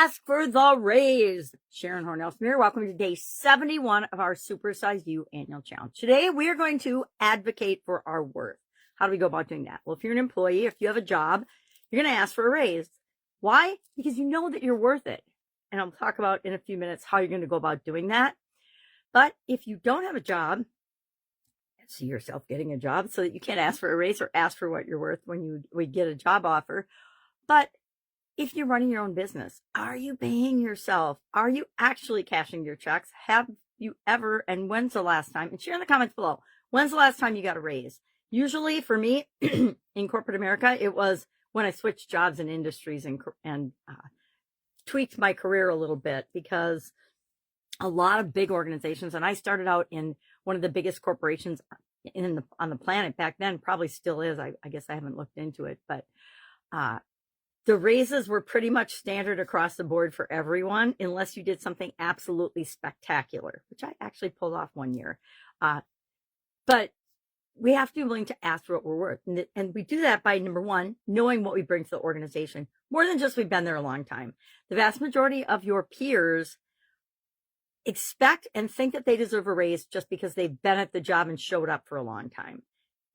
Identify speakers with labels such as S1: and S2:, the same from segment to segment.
S1: ask for the raise. Sharon Horne-Ellstrom here. Welcome to day 71 of our Supersize You annual challenge. Today, we are going to advocate for our worth. How do we go about doing that? Well, if you're an employee, if you have a job, you're going to ask for a raise. Why? Because you know that you're worth it. And I'll talk about in a few minutes how you're going to go about doing that. But if you don't have a job, see yourself getting a job so that you can't ask for a raise or ask for what you're worth when we get a job offer. But if you're running your own business, are you paying yourself? Are you actually cashing your checks? Have you ever, and when's the last time? And share in the comments below, when's the last time you got a raise? Usually for me in corporate America, it was when I switched jobs and industries and tweaked my career a little bit, because a lot of big organizations, and I started out in one of the biggest corporations on the planet back then, probably still is. I guess I haven't looked into it, but the raises were pretty much standard across the board for everyone, unless you did something absolutely spectacular, which I actually pulled off one year. But we have to be willing to ask for what we're worth. And we do that by, number one, knowing what we bring to the organization, more than just we've been there a long time. The vast majority of your peers expect and think that they deserve a raise just because they've been at the job and showed up for a long time.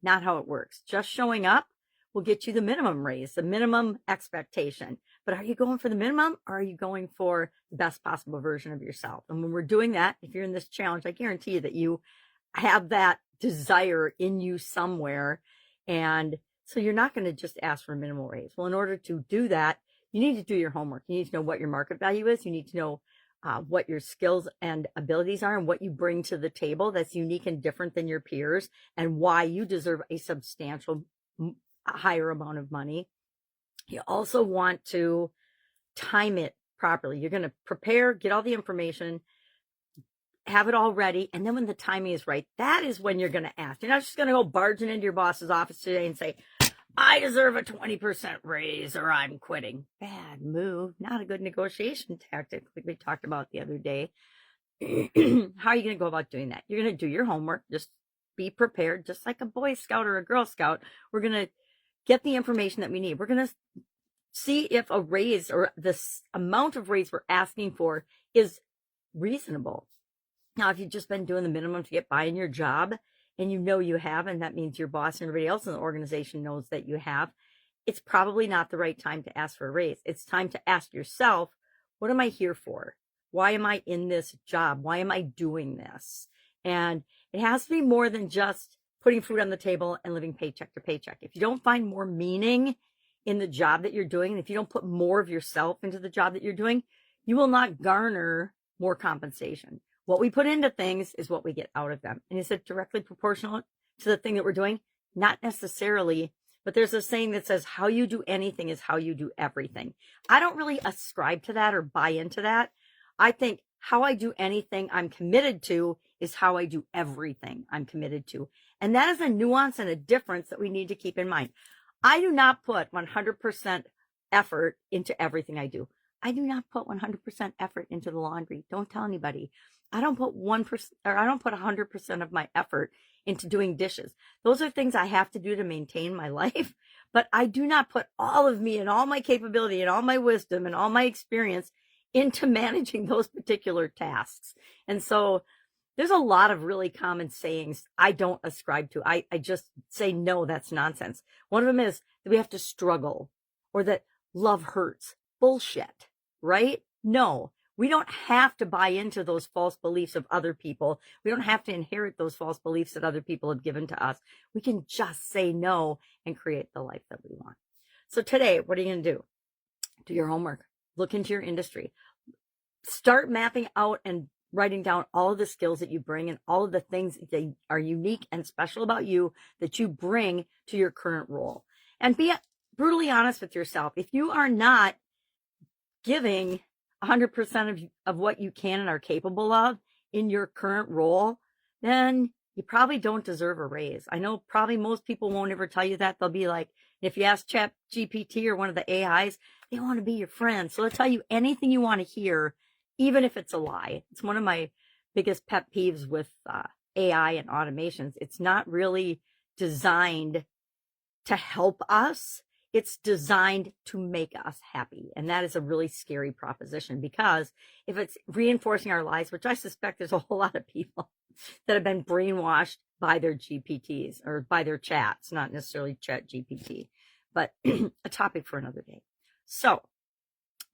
S1: Not how it works. Just showing up will get you the minimum raise, the minimum expectation. But are you going for the minimum, or are you going for the best possible version of yourself? And when we're doing that, if you're in this challenge, I guarantee you that you have that desire in you somewhere. And so you're not going to just ask for a minimal raise. Well, in order to do that, you need to do your homework. You need to know what your market value is. You need to know what your skills and abilities are and what you bring to the table that's unique and different than your peers, and why you deserve a substantial higher amount of money. You also want to time it properly. You're going to prepare, get all the information, have it all ready, and then when the timing is right, that is when you're going to ask. You're not just going to go barging into your boss's office today and say, I deserve a 20% raise or I'm quitting. Bad move. Not a good negotiation tactic, like we talked about the other day. How are you going to go about doing that? You're going to do your homework. Just be prepared, just like a Boy Scout or a Girl Scout. We're going to get the information that we need. We're going to see if a raise or this amount of raise we're asking for is reasonable. Now, if you've just been doing the minimum to get by in your job, and you know you have, and that means your boss and everybody else in the organization knows that you have, it's probably not the right time to ask for a raise. It's time to ask yourself, what am I here for? Why am I in this job? Why am I doing this? And it has to be more than just putting food on the table and living paycheck to paycheck. If you don't find more meaning in the job that you're doing, and if you don't put more of yourself into the job that you're doing, you will not garner more compensation. What we put into things is what we get out of them. And is it directly proportional to the thing that we're doing? Not necessarily, but there's a saying that says how you do anything is how you do everything. I don't really ascribe to that or buy into that. I think how I do anything I'm committed to is how I do everything I'm committed to. And that is a nuance and a difference that we need to keep in mind. I do not put 100% effort into everything I do. I do not put 100% effort into the laundry. Don't tell anybody. I don't put 1% or I don't put 100% of my effort into doing dishes. Those are things I have to do to maintain my life, but I do not put all of me and all my capability and all my wisdom and all my experience into managing those particular tasks. And so there's a lot of really common sayings I don't ascribe to. I just say, no, that's nonsense. One of them is that we have to struggle, or that love hurts. Bullshit, right? No. We don't have to buy into those false beliefs of other people. We don't have to inherit those false beliefs that other people have given to us. We can just say no and create the life that we want. So today, what are you going to do? Do your homework. Look into your industry. Start mapping out and writing down all of the skills that you bring and all of the things that are unique and special about you that you bring to your current role. And be brutally honest with yourself. If you are not giving 100% of what you can and are capable of in your current role, then you probably don't deserve a raise. I know probably most people won't ever tell you that. They'll be like, if you ask ChatGPT or one of the AIs, they want to be your friend. So they'll tell you anything you want to hear, even if it's a lie. It's one of my biggest pet peeves with AI and automations. It's not really designed to help us. It's designed to make us happy. And that is a really scary proposition, because if it's reinforcing our lies, which I suspect there's a whole lot of people that have been brainwashed by their GPTs or by their chats, not necessarily chat GPT, but a topic for another day. So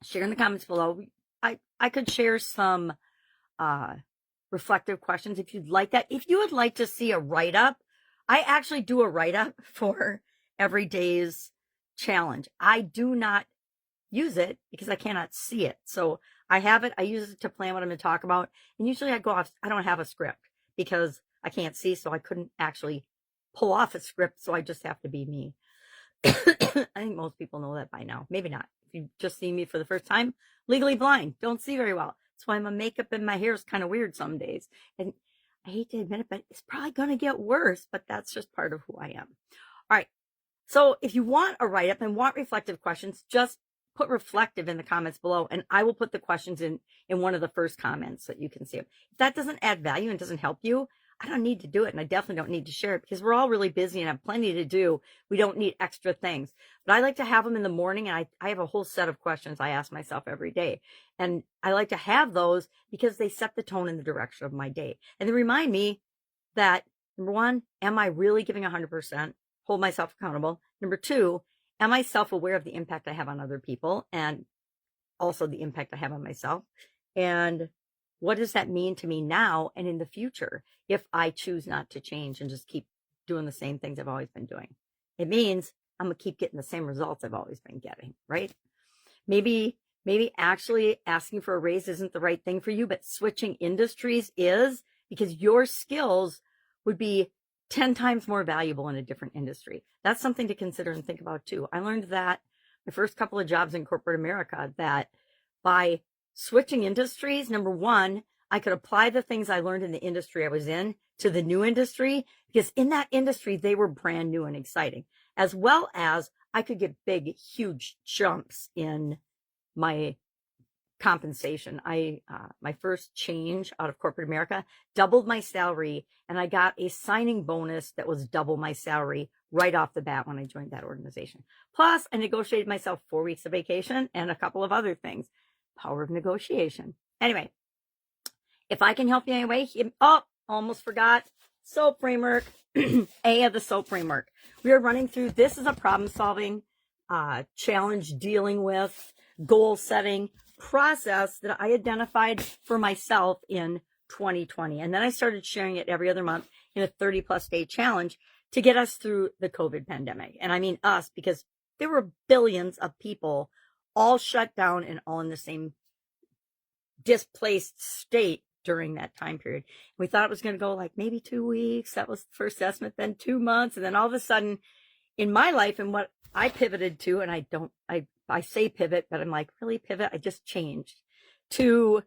S1: share in the comments below. I could share some reflective questions if you'd like that. If you would like to see a write-up, I actually do a write-up for every day's challenge. I do not use it because I cannot see it. So I have it. I use it to plan what I'm going to talk about. And usually I go off. I don't have a script because I can't see. So I couldn't actually pull off a script. So I just have to be me. I think most people know that by now. Maybe not. If you just see me for the first time, legally blind, don't see very well. That's why my makeup and my hair is kind of weird some days. And I hate to admit it, but it's probably going to get worse. But that's just part of who I am. All right. So if you want a write-up and want reflective questions, just put reflective in the comments below, and I will put the questions in one of the first comments so that you can see them. If that doesn't add value and doesn't help you, I don't need to do it, and I definitely don't need to share it, because we're all really busy and have plenty to do. We don't need extra things. But I like to have them in the morning, and I have a whole set of questions I ask myself every day. And I like to have those because they set the tone in the direction of my day. And they remind me that, number one, am I really giving 100%? Hold myself accountable. Number two, am I self-aware of the impact I have on other people and also the impact I have on myself? And what does that mean to me now and in the future if I choose not to change and just keep doing the same things I've always been doing? It means I'm going to keep getting the same results I've always been getting, right? Maybe actually asking for a raise isn't the right thing for you, but switching industries is, because your skills would be 10 times more valuable in a different industry. That's something to consider and think about too. I learned that my first couple of jobs in corporate America, that by switching industries, number one, I could apply the things I learned in the industry I was in to the new industry, because in that industry, they were brand new and exciting, as well as I could get big, huge jumps in my compensation. My first change out of corporate America doubled my salary, and I got a signing bonus that was double my salary right off the bat when I joined that organization. Plus, I negotiated myself 4 weeks of vacation and a couple of other things. Power of negotiation. Anyway, if I can help you anyway, almost forgot. SOAP framework, A of the SOAP framework. We are running through, this is a problem solving, challenge dealing with, goal setting process that I identified for myself in 2020. And then I started sharing it every other month in a 30+ day challenge to get us through the COVID pandemic. And I mean us, because there were billions of people all shut down and all in the same displaced state during that time period. We thought it was going to go like maybe 2 weeks. That was the first estimate, then 2 months. And then all of a sudden in my life, and what I pivoted to, and I say pivot, but I'm like, really pivot? I just changed to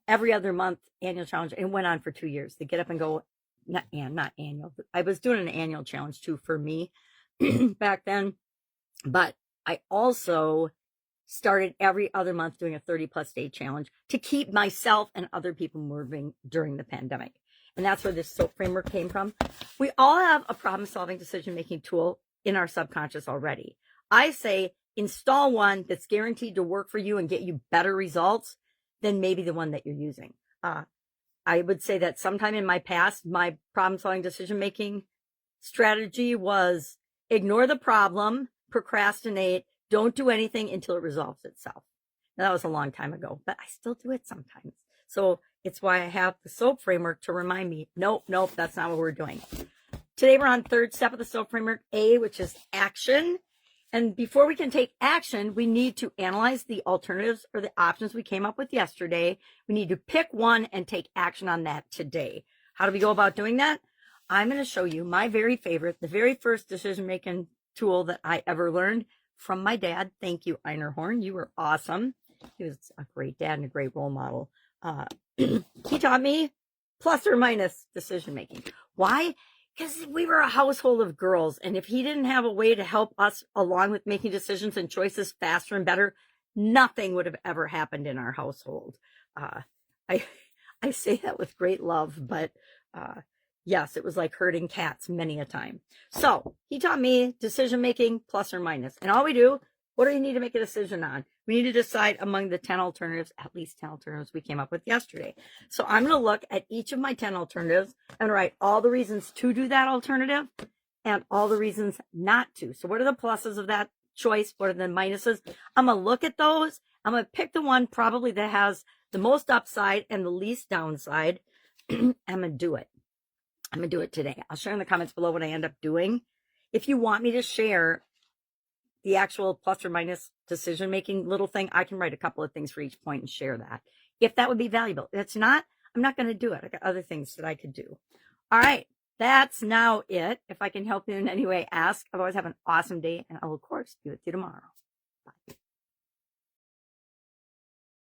S1: every other month annual challenge, and went on for 2 years to get up and go, not annual. I was doing an annual challenge too for me back then, but I also started every other month doing a 30+ day challenge to keep myself and other people moving during the pandemic. And that's where this SOAP framework came from. We all have a problem-solving decision-making tool in our subconscious already. I say install one that's guaranteed to work for you and get you better results than maybe the one that you're using. I would say that sometime in my past, my problem-solving decision-making strategy was ignore the problem, procrastinate, don't do anything until it resolves itself. Now, that was a long time ago, but I still do it sometimes. So it's why I have the SOAP framework to remind me, nope, that's not what we're doing. Today, we're on third step of the SOAP framework, A, which is action. And before we can take action, we need to analyze the alternatives or the options we came up with yesterday. We need to pick one and take action on that today. How do we go about doing that? I'm going to show you my very favorite, the very first decision-making tool that I ever learned from my dad. Thank you, Einar Horne. You were awesome. He was a great dad and a great role model. He taught me plus or minus decision-making. Why? Because we were a household of girls, and if he didn't have a way to help us along with making decisions and choices faster and better, nothing would have ever happened in our household. I say that with great love, but Yes, it was like herding cats many a time. So he taught me decision-making plus or minus. And all we do, what do you need to make a decision on? We need to decide among the 10 alternatives, at least 10 alternatives we came up with yesterday. So I'm going to look at each of my 10 alternatives and write all the reasons to do that alternative and all the reasons not to. So what are the pluses of that choice? What are the minuses? I'm going to look at those. I'm going to pick the one probably that has the most upside and the least downside. I'm going to do it. I'm going to do it today. I'll share in the comments below what I end up doing. If you want me to share the actual plus or minus decision-making little thing, I can write a couple of things for each point and share that. If that would be valuable. If it's not, I'm not going to do it. I got other things that I could do. All right. That's now it. If I can help you in any way, ask. Otherwise, have an awesome day, and I will, of course, be with you tomorrow. Bye.